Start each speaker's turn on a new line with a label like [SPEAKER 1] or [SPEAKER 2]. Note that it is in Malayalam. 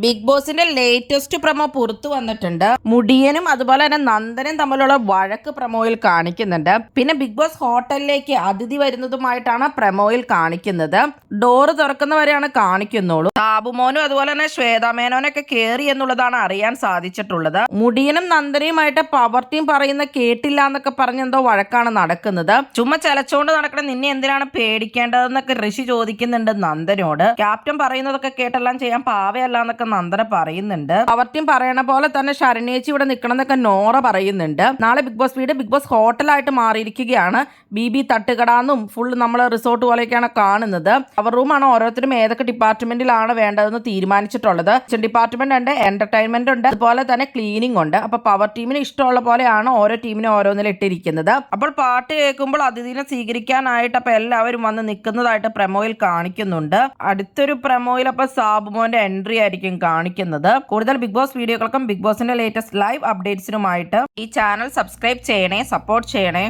[SPEAKER 1] ബിഗ് ബോസിന്റെ ലേറ്റസ്റ്റ് പ്രൊമോ പുറത്തു വന്നിട്ടുണ്ട്. മുടിയനും അതുപോലെ തന്നെ നന്ദനും തമ്മിലുള്ള വഴക്ക് പ്രൊമോയിൽ കാണിക്കുന്നുണ്ട്. പിന്നെ ബിഗ് ബോസ് ഹോട്ടലിലേക്ക് അതിഥി വരുന്നതുമായിട്ടാണ് പ്രൊമോയിൽ കാണിക്കുന്നത്. ഡോറ് തുറക്കുന്നവരെയാണ് കാണിക്കുന്നുള്ളൂ. സാബുമോനും അതുപോലെ തന്നെ ശ്വേതാമേനോനൊക്കെ കേറി എന്നുള്ളതാണ് അറിയാൻ സാധിച്ചിട്ടുള്ളത്. മുടിയനും നന്ദനയുമായിട്ട് പവർ ടീം പറയുന്ന കേട്ടില്ല എന്നൊക്കെ പറഞ്ഞ് എന്തോ വഴക്കാണ് നടക്കുന്നത്. ചുമ്മാ ചലച്ചോണ്ട് നടക്കണം, നിന്നെ എന്തിനാണ് പേടിക്കേണ്ടതെന്നൊക്കെ ഋഷി ചോദിക്കുന്നുണ്ട് നന്ദനോട്. ക്യാപ്റ്റൻ പറയുന്നതൊക്കെ കേട്ടെല്ലാം ചെയ്യാൻ പാവയല്ല എന്നൊക്കെ നന്ദന പറയുന്നുണ്ട്. പവർ ടീം പറയണ പോലെ തന്നെ ശരണേച്ചി ഇവിടെ നിൽക്കണം എന്നൊക്കെ നോറ പറയുന്നുണ്ട്. നാളെ ബിഗ് ബോസ് വീട് ബിഗ് ബോസ് ഹോട്ടലായിട്ട് മാറിയിരിക്കുകയാണ്. ബി തട്ടുകടാന്നും ഫുൾ നമ്മൾ റിസോർട്ട് പോലെയൊക്കെയാണ് കാണുന്നത്. അവർ റൂമാണ് ഓരോരുത്തരും ഏതൊക്കെ ഡിപ്പാർട്ട്മെന്റിലാണ് വേണ്ടതെന്ന് തീരുമാനിച്ചിട്ടുള്ളത്. കിച്ചൺ ഡിപ്പാർട്ട്മെന്റ് ഉണ്ട്, എന്റർടൈൻമെന്റ് ഉണ്ട്, അതുപോലെ തന്നെ ക്ലീനിങ് ഉണ്ട്. അപ്പൊ പവർ ടീമിന് ഇഷ്ടമുള്ള പോലെയാണ് ഓരോ ടീമിനും ഓരോന്നിൽ ഇട്ടിരിക്കുന്നത്. അപ്പോൾ പാട്ട് കേൾക്കുമ്പോൾ അതിഥിനെ സ്വീകരിക്കാനായിട്ട് അപ്പൊ എല്ലാവരും വന്ന് നിൽക്കുന്നതായിട്ട് പ്രമോയിൽ കാണിക്കുന്നുണ്ട്. അടുത്തൊരു പ്രമോയിൽ അപ്പൊ സാബുമോന്റെ എൻട്രി ആയിരിക്കും കാണിക്കുന്നത്. കൂടുതൽ ബിഗ് ബോസ് വീഡിയോകൾക്കും ബിഗ് ബോസിന്റെ ലേറ്റസ്റ്റ് ലൈവ് അപ്ഡേറ്റ്സിനുമായിട്ട് ഈ ചാനൽ സബ്സ്ക്രൈബ് ചെയ്യണേ, സപ്പോർട്ട് ചെയ്യണേ.